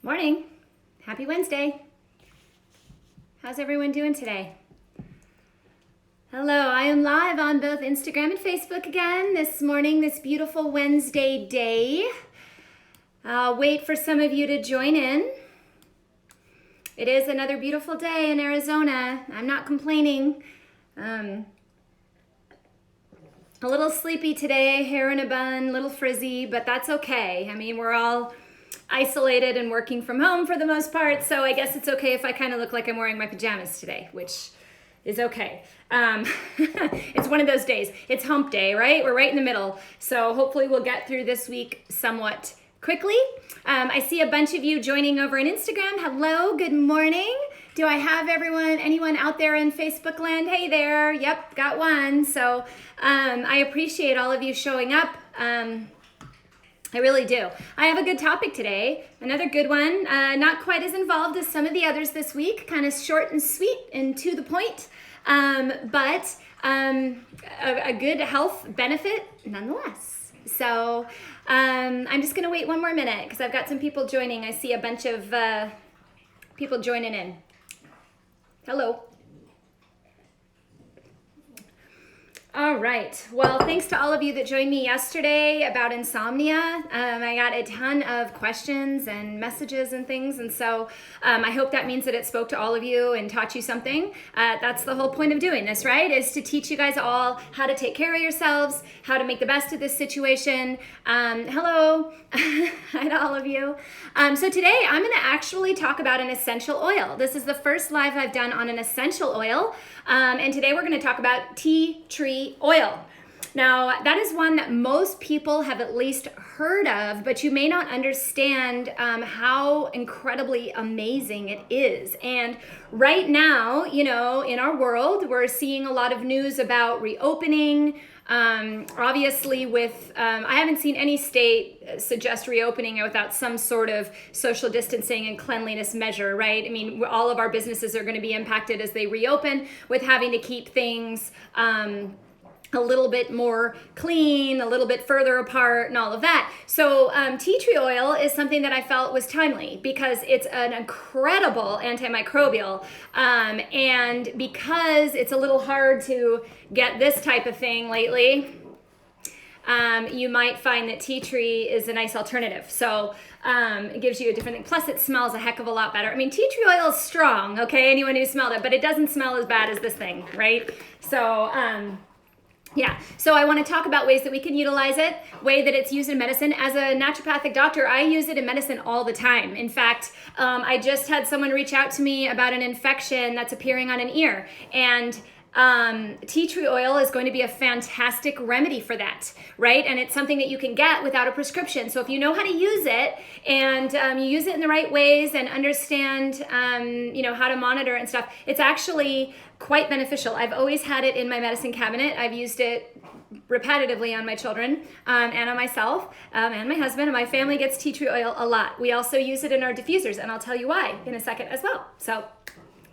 Morning. Happy Wednesday. How's everyone doing today? Hello, I am live on both Instagram and Facebook again this morning, this beautiful Wednesday day. I'll wait for some of you to join in. It is another beautiful day in Arizona. I'm not complaining. A little sleepy today, hair in a bun, a little frizzy, but that's okay. I mean, we're all isolated and working from home for the most part, so I guess it's okay if I kind of look like I'm wearing my pajamas today, which is okay. It's one of those days. It's hump day, right? We're right in the middle, so hopefully we'll get through this week somewhat quickly. I see a bunch of you joining over on Instagram. Hello, good morning. Do I have anyone out there in Facebook land? Hey there. Yep, got one. So I appreciate all of you showing up. I really do. I have a good topic today, another good one, not quite as involved as some of the others this week, kind of short and sweet and to the point, but a good health benefit nonetheless. So I'm just going to wait one more minute because I've got some people joining. I see a bunch of people joining in. Hello. All right. Well, thanks to all of you that joined me yesterday about insomnia. I got a ton of questions and messages and things, and so I hope that means that it spoke to all of you and taught you something. That's the whole point of doing this, right? Is to teach you guys all how to take care of yourselves, how to make the best of this situation. Hello. Hi to all of you. So today I'm going to actually talk about an essential oil. This is the first live I've done on an essential oil, and today we're going to talk about tea tree oil. Now, that is one that most people have at least heard of, but you may not understand how incredibly amazing it is. And right now, you know, in our world, we're seeing a lot of news about reopening. Obviously with, I haven't seen any state suggest reopening without some sort of social distancing and cleanliness measure, right? I mean, all of our businesses are going to be impacted as they reopen with having to keep things, a little bit more clean, a little bit further apart and all of that. So tea tree oil is something that I felt was timely because it's an incredible antimicrobial. And because it's a little hard to get this type of thing lately, you might find that tea tree is a nice alternative. So it gives you a different thing. Plus it smells a heck of a lot better. I mean, tea tree oil is strong, okay? Anyone who smelled it, but it doesn't smell as bad as this thing, right? So, yeah, so I want to talk about ways that we can utilize it, way that it's used in medicine. As a naturopathic doctor, I use it in medicine all the time. In fact, I just had someone reach out to me about an infection that's appearing on an ear, and tea tree oil is going to be a fantastic remedy for that, right? And it's something that you can get without a prescription. So if you know how to use it and you use it in the right ways and understand, you know, how to monitor it and stuff, it's actually quite beneficial. I've always had it in my medicine cabinet. I've used it repetitively on my children and on myself and my husband, and my family gets tea tree oil a lot. We also use it in our diffusers, and I'll tell you why in a second as well. So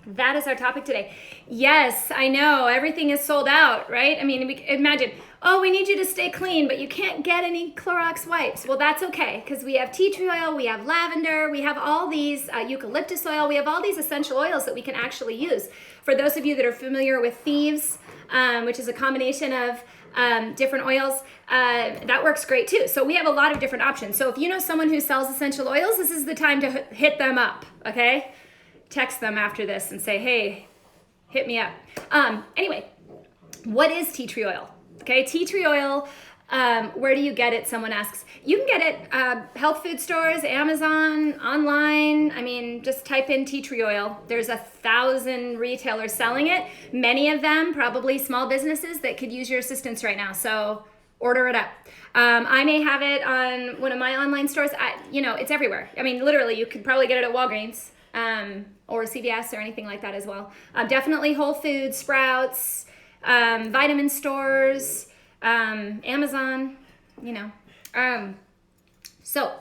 that is our topic today. Yes, I know, everything is sold out, right? I mean, imagine, oh, we need you to stay clean, but you can't get any Clorox wipes. Well, that's okay, because we have tea tree oil, we have lavender, we have all these eucalyptus oil, we have all these essential oils that we can actually use. For those of you that are familiar with Thieves, which is a combination of different oils, that works great too. So we have a lot of different options. So if you know someone who sells essential oils, this is the time to hit them up, okay? Text them after this and say, hey, hit me up. Anyway, what is tea tree oil? Okay, tea tree oil, where do you get it? Someone asks. You can get it health food stores, Amazon, online. I mean, just type in tea tree oil. There's 1,000 retailers selling it. Many of them probably small businesses that could use your assistance right now. So order it up. I may have it on one of my online stores. You know, it's everywhere. I mean, literally, you could probably get it at Walgreens. Or CVS or anything like that as well. Definitely Whole Foods, Sprouts, vitamin stores, Amazon, you know. So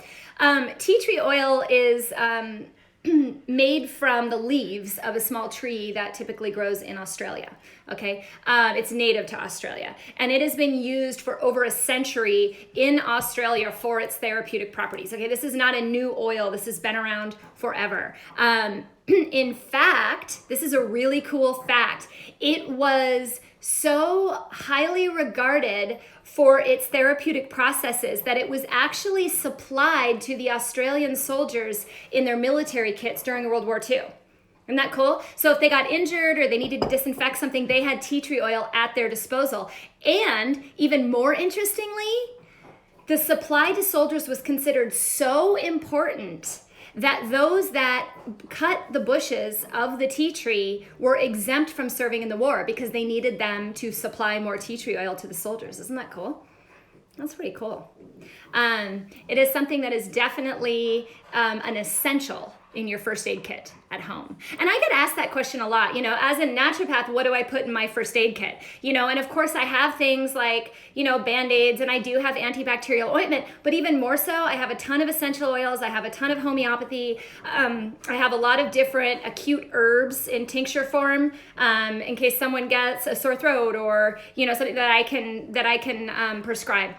tea tree oil is made from the leaves of a small tree that typically grows in Australia. Okay, it's native to Australia, and it has been used for over a century in Australia for its therapeutic properties. Okay, this is not a new oil. This has been around forever. In fact, this is a really cool fact. It was so highly regarded for its therapeutic processes that it was actually supplied to the Australian soldiers in their military kits during World War II. Isn't that cool? So if they got injured or they needed to disinfect something, they had tea tree oil at their disposal. And even more interestingly, the supply to soldiers was considered so important that those that cut the bushes of the tea tree were exempt from serving in the war because they needed them to supply more tea tree oil to the soldiers. Isn't that cool? That's pretty cool. It is something that is definitely an essential in your first aid kit at home. And I get asked that question a lot, as a naturopath, what do I put in my first aid kit? And of course I have things like, Band-Aids, and I do have antibacterial ointment, but even more so, I have a ton of essential oils. I have a ton of homeopathy. I have a lot of different acute herbs in tincture form, in case someone gets a sore throat or, something that I can prescribe.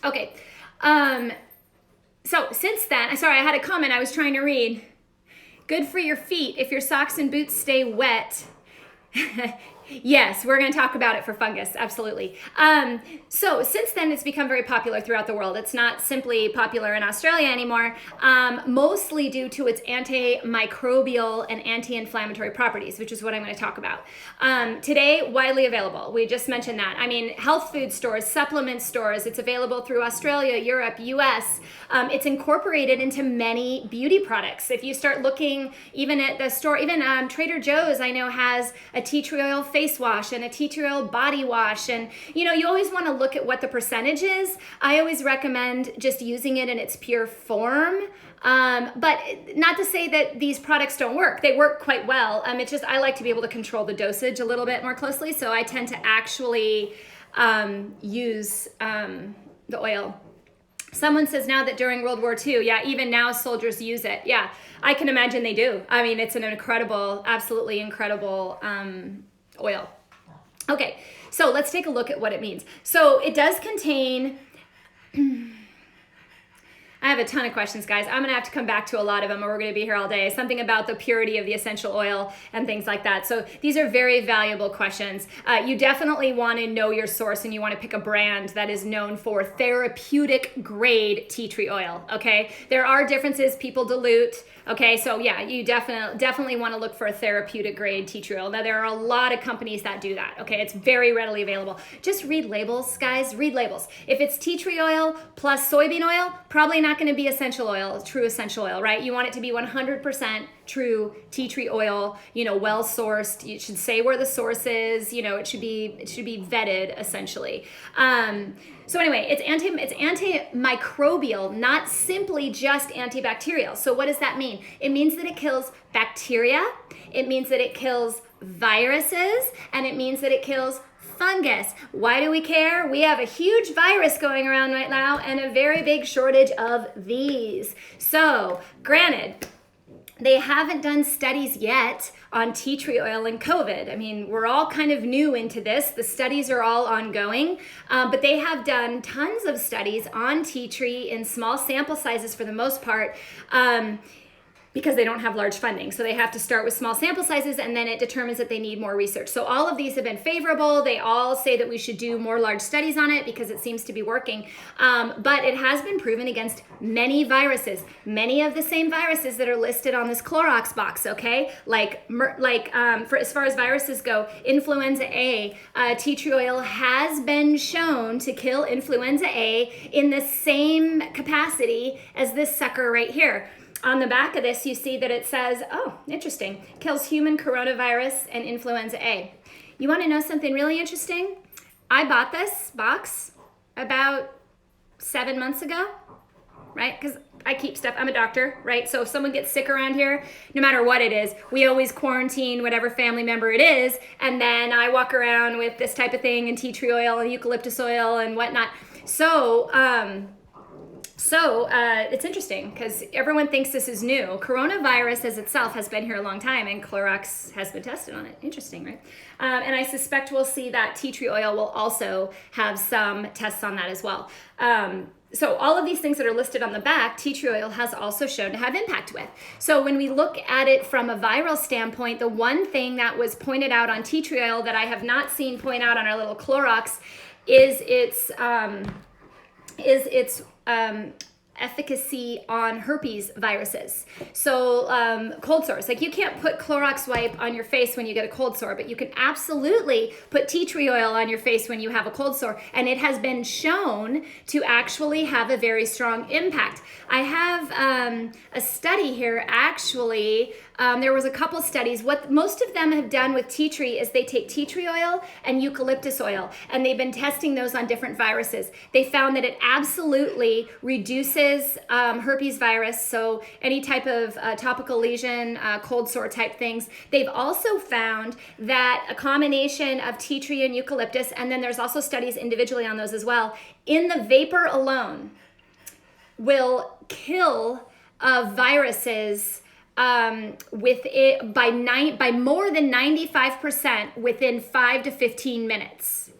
Okay. So since then, sorry, I had a comment I was trying to read. Good for your feet if your socks and boots stay wet. Yes, we're going to talk about it for fungus. Absolutely. So since then, it's become very popular throughout the world. It's not simply popular in Australia anymore, mostly due to its antimicrobial and anti-inflammatory properties, which is what I'm going to talk about. Today, widely available. We just mentioned that. I mean, health food stores, supplement stores. It's available through Australia, Europe, US. It's incorporated into many beauty products. If you start looking even at the store, even Trader Joe's, I know, has a tea tree oil face wash and a tea tree oil body wash. And, you always want to look at what the percentage is. I always recommend just using it in its pure form. But not to say that these products don't work. They work quite well. It's just I like to be able to control the dosage a little bit more closely. So I tend to actually use the oil. Someone says now that during World War II, yeah, even now soldiers use it. Yeah, I can imagine they do. I mean, it's an incredible, absolutely incredible oil. Okay, so let's take a look at what it means. So it does contain, I have a ton of questions, guys. I'm gonna have to come back to a lot of them or we're gonna be here all day. Something about the purity of the essential oil and things like that. So these are very valuable questions. You definitely wanna know your source and you wanna pick a brand that is known for therapeutic grade tea tree oil, okay? There are differences, people dilute, okay? So yeah, you definitely wanna look for a therapeutic grade tea tree oil. Now there are a lot of companies that do that, okay? It's very readily available. Just read labels, guys, read labels. If it's tea tree oil plus soybean oil, probably not going to be essential oil, true essential oil, right? You want it to be 100% true tea tree oil, well sourced. You should say where the source is, it should be vetted essentially. So anyway, it's antimicrobial, not simply just antibacterial. So what does that mean? It means that it kills bacteria, it means that it kills viruses, and it means that it kills fungus. Why do we care? We have a huge virus going around right now and a very big shortage of these. So, granted, they haven't done studies yet on tea tree oil and COVID. I mean, we're all kind of new into this. The studies are all ongoing, but they have done tons of studies on tea tree in small sample sizes for the most part, because they don't have large funding. So they have to start with small sample sizes and then it determines that they need more research. So all of these have been favorable. They all say that we should do more large studies on it because it seems to be working. But it has been proven against many viruses, many of the same viruses that are listed on this Clorox box, okay? For as far as viruses go, influenza A, tea tree oil has been shown to kill influenza A in the same capacity as this sucker right here. On the back of this, you see that it says, oh, interesting, kills human coronavirus and influenza A. You want to know something really interesting? I bought this box about 7 months ago, right? Because I keep stuff, I'm a doctor, right? So if someone gets sick around here, no matter what it is, we always quarantine whatever family member it is, and then I walk around with this type of thing and tea tree oil and eucalyptus oil and whatnot. So So it's interesting because everyone thinks this is new. Coronavirus as itself has been here a long time, and Clorox has been tested on it. Interesting, right? And I suspect we'll see that tea tree oil will also have some tests on that as well. So all of these things that are listed on the back, tea tree oil has also shown to have impact with. So when we look at it from a viral standpoint, the one thing that was pointed out on tea tree oil that I have not seen point out on our little Clorox is its efficacy on herpes viruses. So cold sores, like you can't put Clorox wipe on your face when you get a cold sore, but you can absolutely put tea tree oil on your face when you have a cold sore. And it has been shown to actually have a very strong impact. I have a study here actually. There was a couple studies. What most of them have done with tea tree is they take tea tree oil and eucalyptus oil, and they've been testing those on different viruses. They found that it absolutely reduces herpes virus, so any type of topical lesion, cold sore type things. They've also found that a combination of tea tree and eucalyptus, and then there's also studies individually on those as well, in the vapor alone will kill viruses with it by more than 95% within 5 to 15 minutes.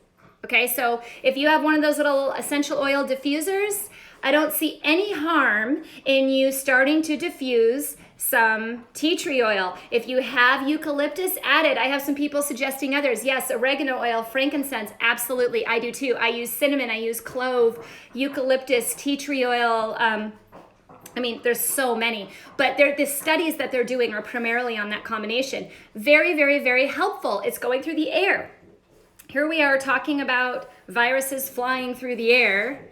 Okay, so if you have one of those little essential oil diffusers, I don't see any harm in you starting to diffuse some tea tree oil. If you have eucalyptus, add it. I have some people suggesting others. Yes, oregano oil, frankincense, absolutely. I do too. I use cinnamon, I use clove, eucalyptus, tea tree oil. I mean, there's so many, but the studies that they're doing are primarily on that combination. Very, very, very helpful. It's going through the air. Here we are talking about viruses flying through the air.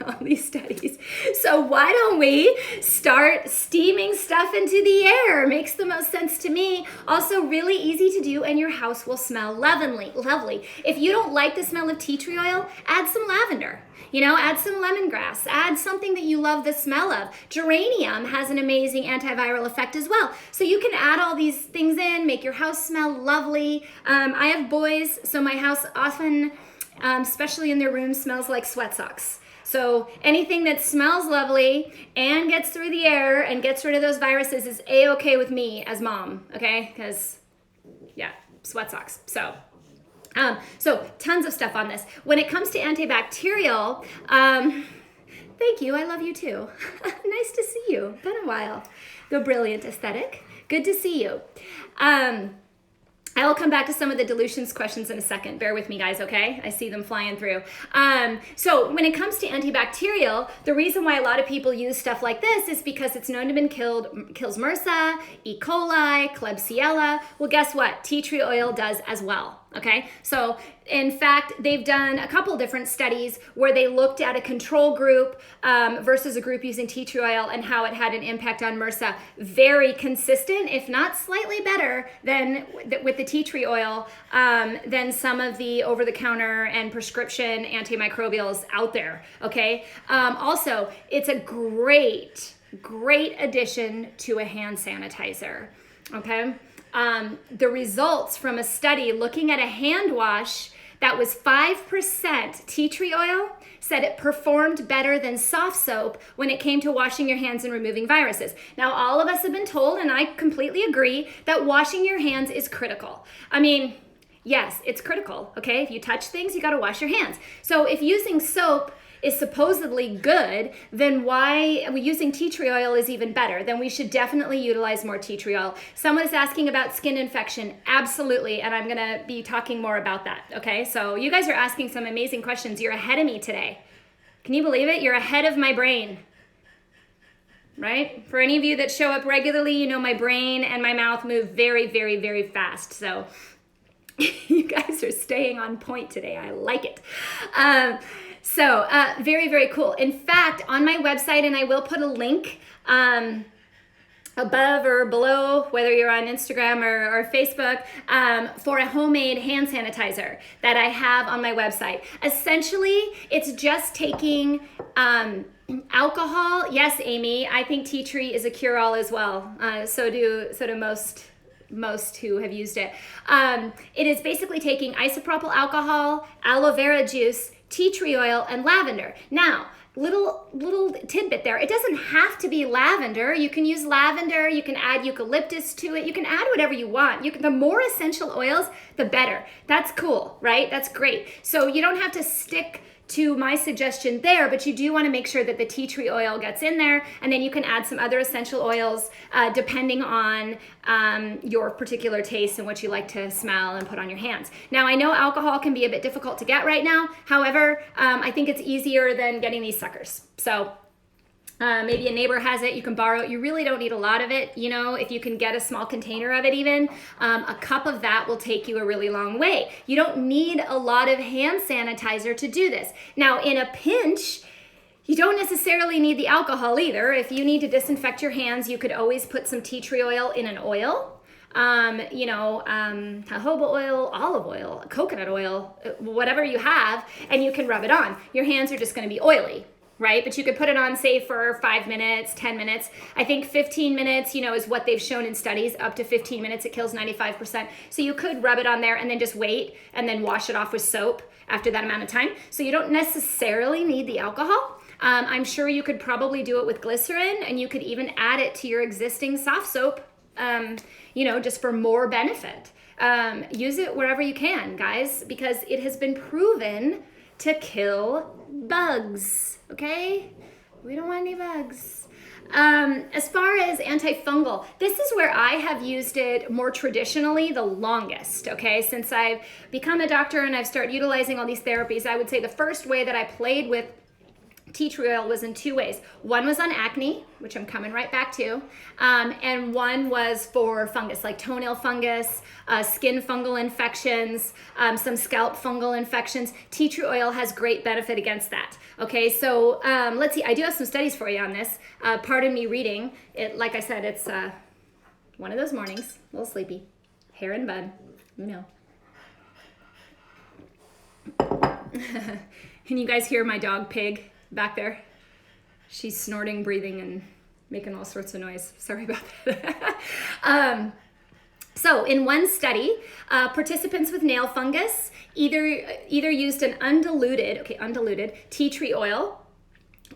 All these studies. So why don't we start steaming stuff into the air? Makes the most sense to me. Also really easy to do, and your house will smell lovely. If you don't like the smell of tea tree oil, add some lavender. Add some lemongrass, add something that you love the smell of. Geranium has an amazing antiviral effect as well. So you can add all these things in, make your house smell lovely. I have boys, so my house often, especially in their room, smells like sweat socks. So anything that smells lovely and gets through the air and gets rid of those viruses is A-okay with me as mom, okay? Because, yeah, sweat socks. So tons of stuff on this. When it comes to antibacterial, thank you. I love you too. Nice to see you. Been a while. The brilliant aesthetic. Good to see you. I will come back to some of the dilutions questions in a second. Bear with me, guys, okay? I see them flying through. So when it comes to antibacterial, the reason why a lot of people use stuff like this is because it's known to have been kills MRSA, E. coli, Klebsiella. Well, guess what? Tea tree oil does as well, okay? So in fact, they've done a couple different studies where they looked at a control group versus a group using tea tree oil and how it had an impact on MRSA. Very consistent, if not slightly better than with the tea tree oil than some of the over-the-counter and prescription antimicrobials out there, okay? Also, it's a great addition to a hand sanitizer, okay? The results from a study looking at a hand wash that was 5% tea tree oil said it performed better than soft soap when it came to washing your hands and removing viruses. Now, all of us have been told, and I completely agree, that washing your hands is critical. I mean, yes, it's critical, okay? If you touch things, you gotta wash your hands. So if using soap is supposedly good, then why using tea tree oil is even better. Then we should definitely utilize more tea tree oil. Someone is asking about skin infection. Absolutely, and I'm gonna be talking more about that, okay? So you guys are asking some amazing questions. You're ahead of me today. Can you believe it? You're ahead of my brain, right? For any of you that show up regularly, you know my brain and my mouth move very, very, very fast. So you guys are staying on point today. I like it. So very, very cool. In fact, on my website, and I will put a link above or below, whether you're on Instagram or Facebook, for a homemade hand sanitizer that I have on my website. Essentially, it's just taking alcohol. Yes, Amy, I think tea tree is a cure-all as well. So do most who have used it. It is basically taking isopropyl alcohol, aloe vera juice, tea tree oil, and lavender. Now, little tidbit there. It doesn't have to be lavender. You can use lavender. You can add eucalyptus to it. You can add whatever you want. The more essential oils, the better. That's cool, right? That's great. So you don't have to stick to my suggestion there, but you do want to make sure that the tea tree oil gets in there, and then you can add some other essential oils depending on your particular taste and what you like to smell and put on your hands. Now, I know alcohol can be a bit difficult to get right now. However, I think it's easier than getting these suckers. So maybe a neighbor has it, you can borrow it. You really don't need a lot of it. You know, if you can get a small container of it even, a cup of that will take you a really long way. You don't need a lot of hand sanitizer to do this. Now, in a pinch, you don't necessarily need the alcohol either. If you need to disinfect your hands, you could always put some tea tree oil in an oil. Jojoba oil, olive oil, coconut oil, whatever you have, and you can rub it on. Your hands are just going to be oily, right? But you could put it on, say, for 5 minutes, 10 minutes. I think 15 minutes, is what they've shown in studies. Up to 15 minutes, it kills 95%. So you could rub it on there and then just wait and then wash it off with soap after that amount of time. So you don't necessarily need the alcohol. I'm sure you could probably do it with glycerin, and you could even add it to your existing soft soap, just for more benefit. Use it wherever you can, guys, because it has been proven to kill bugs. Okay? We don't want any bugs. As far as antifungal, this is where I have used it more traditionally the longest, okay? Since I've become a doctor and I've started utilizing all these therapies, I would say the first way that I played with tea tree oil was in 2 ways. One was on acne, which I'm coming right back to, and one was for fungus, like toenail fungus, skin fungal infections, some scalp fungal infections. Tea tree oil has great benefit against that. Okay, so let's see. I do have some studies for you on this. Pardon me reading. Like I said, it's one of those mornings, a little sleepy, hair in bud, Can you guys hear my dog Pig back there? She's snorting, breathing, and making all sorts of noise. Sorry about that. So in one study, participants with nail fungus either used an undiluted tea tree oil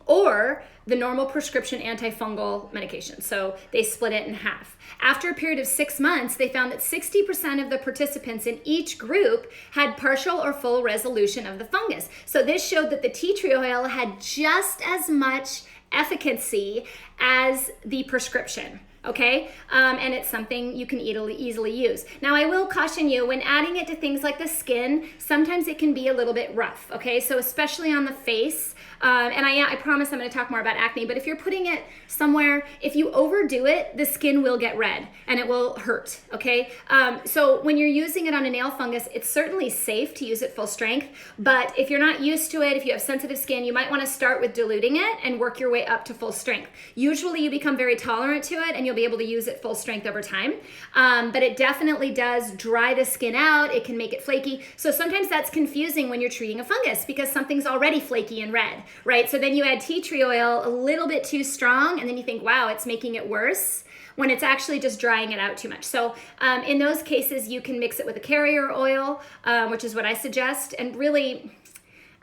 or the normal prescription antifungal medication. So they split it in half. After a period of 6 months, they found that 60% of the participants in each group had partial or full resolution of the fungus. So this showed that the tea tree oil had just as much efficacy as the prescription. Okay, and it's something you can easily use. Now, I will caution you, when adding it to things like the skin, sometimes it can be a little bit rough, okay? So especially on the face, and I promise I'm gonna talk more about acne, but if you're putting it somewhere, if you overdo it, the skin will get red and it will hurt, okay? So when you're using it on a nail fungus, it's certainly safe to use it full strength, but if you're not used to it, if you have sensitive skin, you might wanna start with diluting it and work your way up to full strength. Usually you become very tolerant to it and you'll be able to use it full strength over time. But it definitely does dry the skin out. It can make it flaky. So sometimes that's confusing when you're treating a fungus because something's already flaky and red, right? So then you add tea tree oil a little bit too strong and then you think, wow, it's making it worse, when it's actually just drying it out too much. So in those cases, you can mix it with a carrier oil, which is what I suggest. And really,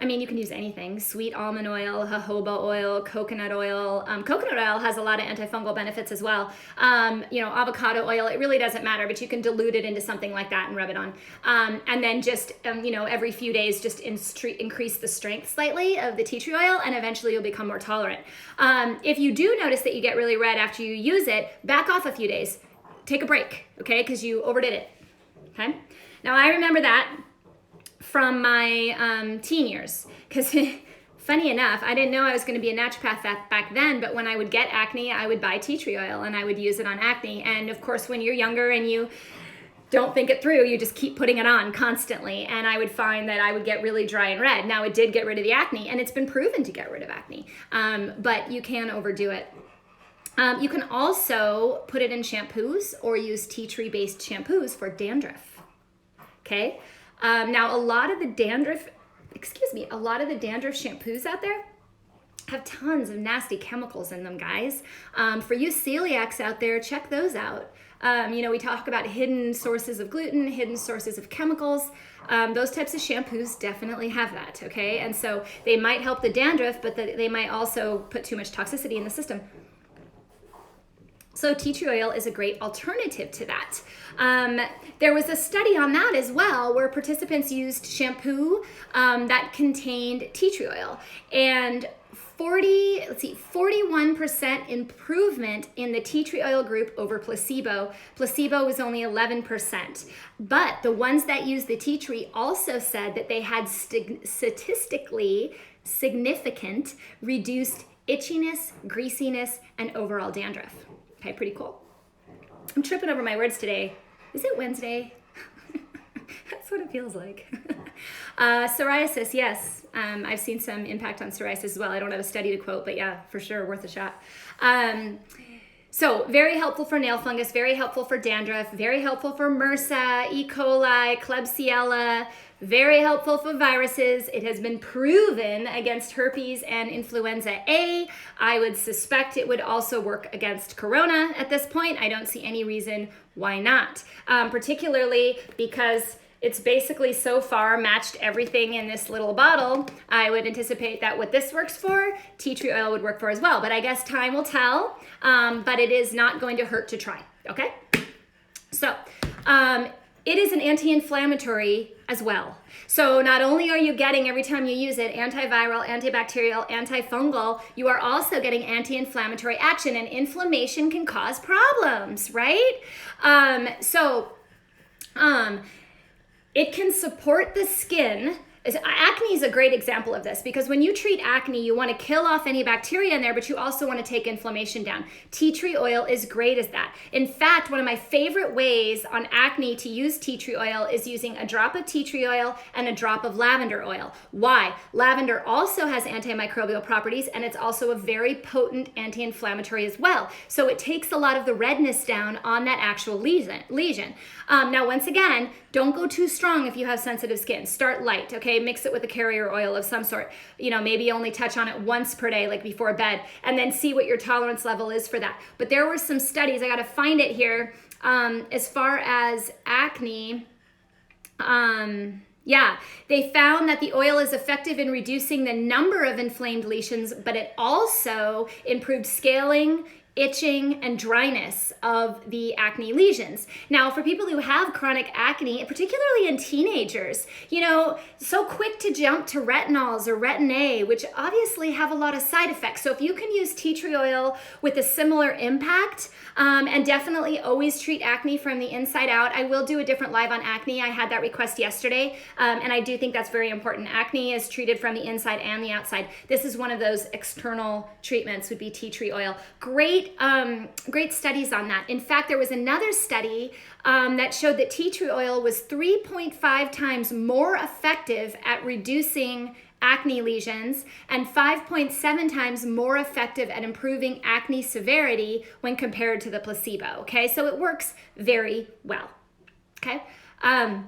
you can use anything: sweet almond oil, jojoba oil, coconut oil. Coconut oil has a lot of antifungal benefits as well. Avocado oil, it really doesn't matter, but you can dilute it into something like that and rub it on. And then just, every few days, just increase the strength slightly of the tea tree oil, and eventually you'll become more tolerant. If you do notice that you get really red after you use it, back off a few days. Take a break, okay? Because you overdid it, okay? Now, I remember that from my teen years, because funny enough, I didn't know I was going to be a naturopath back then, but when I would get acne, I would buy tea tree oil and I would use it on acne. And of course, when you're younger and you don't think it through, you just keep putting it on constantly. And I would find that I would get really dry and red. Now, it did get rid of the acne, and it's been proven to get rid of acne, but you can overdo it. You can also put it in shampoos or use tea tree based shampoos for dandruff, okay? Now, a lot of the dandruff shampoos out there have tons of nasty chemicals in them, guys. For you celiacs out there, check those out. We talk about hidden sources of gluten, hidden sources of chemicals. Those types of shampoos definitely have that, okay? And so they might help the dandruff, but they might also put too much toxicity in the system. So tea tree oil is a great alternative to that. There was a study on that as well where participants used shampoo that contained tea tree oil, and 41% improvement in the tea tree oil group over placebo. Placebo was only 11%. But the ones that used the tea tree also said that they had statistically significant reduced itchiness, greasiness, and overall dandruff. Okay, pretty cool. I'm tripping over my words today. Is it Wednesday? That's what it feels like. Psoriasis, yes. I've seen some impact on psoriasis as well. I don't have a study to quote, but yeah, for sure, worth a shot. So very helpful for nail fungus, very helpful for dandruff, very helpful for MRSA, E. coli, Klebsiella, very helpful for viruses. It has been proven against herpes and influenza A. I would suspect it would also work against corona at this point. I don't see any reason why not, particularly because it's basically so far matched everything in this little bottle. I would anticipate that what this works for, tea tree oil would work for as well. But I guess time will tell, but it is not going to hurt to try, okay? So it is an anti-inflammatory as well. So not only are you getting, every time you use it, antiviral, antibacterial, antifungal, you are also getting anti-inflammatory action, and inflammation can cause problems, right? It can support the skin. Acne is a great example of this, because when you treat acne, you want to kill off any bacteria in there, but you also want to take inflammation down. Tea tree oil is great as that. In fact, one of my favorite ways on acne to use tea tree oil is using a drop of tea tree oil and a drop of lavender oil. Why? Lavender also has antimicrobial properties, and it's also a very potent anti-inflammatory as well. So it takes a lot of the redness down on that actual lesion. Now, once again, don't go too strong if you have sensitive skin. Start light, okay? Mix it with a carrier oil of some sort. Maybe only touch on it once per day, like before bed, and then see what your tolerance level is for that. But there were some studies, I gotta find it here, as far as acne. They found that the oil is effective in reducing the number of inflamed lesions, but it also improved scaling, itching, and dryness of the acne lesions. Now, for people who have chronic acne, particularly in teenagers, so quick to jump to retinols or Retin A, which obviously have a lot of side effects. So if you can use tea tree oil with a similar impact, and definitely always treat acne from the inside out. I will do a different live on acne. I had that request yesterday, and I do think that's very important. Acne is treated from the inside and the outside. This is one of those external treatments, would be tea tree oil. Great studies on that. In fact, there was another study that showed that tea tree oil was 3.5 times more effective at reducing acne lesions and 5.7 times more effective at improving acne severity when compared to the placebo. Okay, so it works very well. Okay, I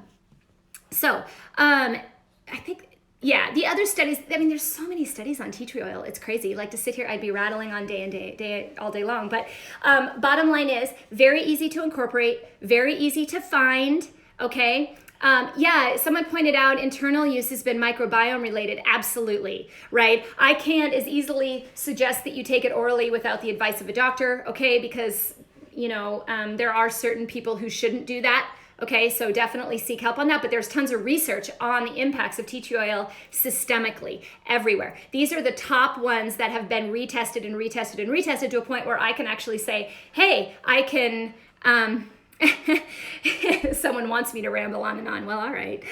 think. Yeah, the other studies, there's so many studies on tea tree oil. It's crazy. Like, to sit here, I'd be rattling on all day long. But bottom line is, very easy to incorporate, very easy to find, okay? Someone pointed out internal use has been microbiome related. Absolutely, right? I can't as easily suggest that you take it orally without the advice of a doctor, okay? Because, there are certain people who shouldn't do that. Okay, so definitely seek help on that, but there's tons of research on the impacts of tea tree oil systemically, everywhere. These are the top ones that have been retested and retested and retested to a point where I can actually say, hey, I can, someone wants me to ramble on and on. Well, all right.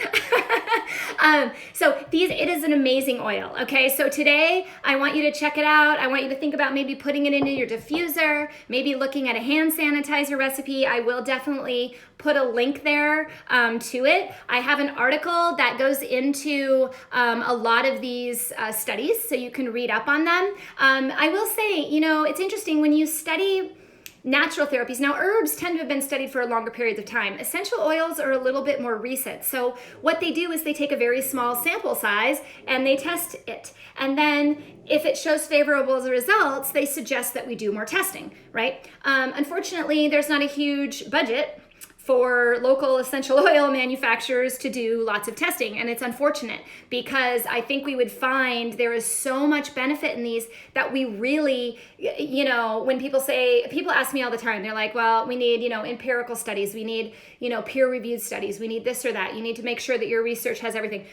It is an amazing oil. Okay, so today I want you to check it out. I want you to think about maybe putting it into your diffuser, maybe looking at a hand sanitizer recipe. I will definitely put a link there to it. I have an article that goes into a lot of these studies, so you can read up on them. I will say, it's interesting when you study natural therapies. Now, herbs tend to have been studied for a longer period of time. Essential oils are a little bit more recent. So what they do is they take a very small sample size and they test it. And then if it shows favorable results, they suggest that we do more testing, right? Unfortunately, there's not a huge budget for local essential oil manufacturers to do lots of testing. And it's unfortunate because I think we would find there is so much benefit in these that we really, when people ask me all the time, they're like, well, we need, empirical studies. We need, peer-reviewed studies. We need this or that. You need to make sure that your research has everything.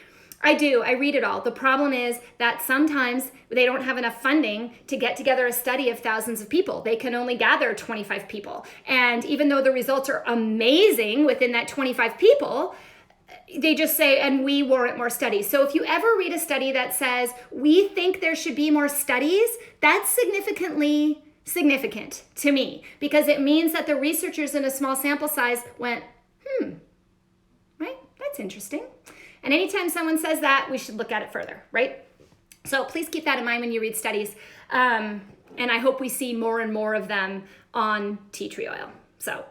I do. I read it all. The problem is that sometimes they don't have enough funding to get together a study of thousands of people. They can only gather 25 people. And even though the results are amazing within that 25 people, they just say, and we warrant more studies. So if you ever read a study that says, we think there should be more studies, that's significantly significant to me because it means that the researchers in a small sample size went, right? That's interesting. And anytime someone says that, we should look at it further, right? So please keep that in mind when you read studies. And I hope we see more and more of them on tea tree oil. So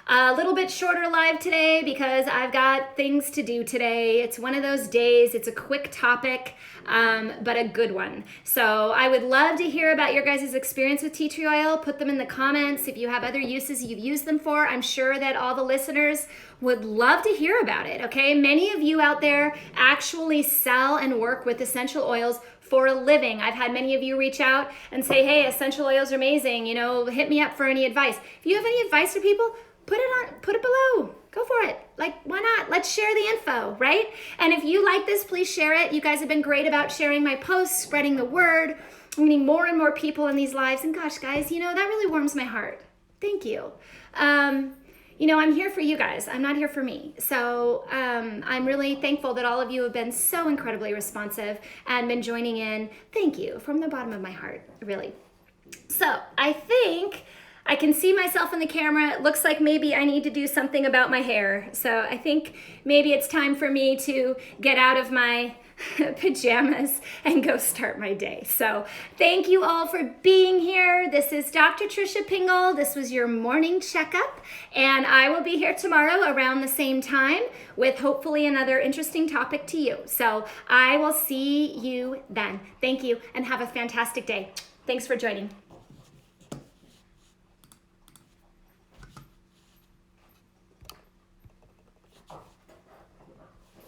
a little bit shorter live today because I've got things to do today. It's one of those days. It's a quick topic, but a good one. So I would love to hear about your guys' experience with tea tree oil. Put them in the comments if you have other uses you've used them for. I'm sure that all the listeners would love to hear about it, okay? Many of you out there actually sell and work with essential oils for a living. I've had many of you reach out and say, hey, essential oils are amazing. Hit me up for any advice. If you have any advice for people, put it below. Go for it. Why not? Let's share the info, right? And if you like this, please share it. You guys have been great about sharing my posts, spreading the word. I'm getting more and more people in these lives. And gosh, guys, that really warms my heart. Thank you. I'm here for you guys. I'm not here for me. So I'm really thankful that all of you have been so incredibly responsive and been joining in. Thank you from the bottom of my heart, really. So I think I can see myself in the camera. It looks like maybe I need to do something about my hair. So I think maybe it's time for me to get out of my pajamas and go start my day. So thank you all for being here. This is Dr. Tricia Pingel. This was your morning checkup, and I will be here tomorrow around the same time with hopefully another interesting topic to you. So I will see you then. Thank you and have a fantastic day. Thanks for joining.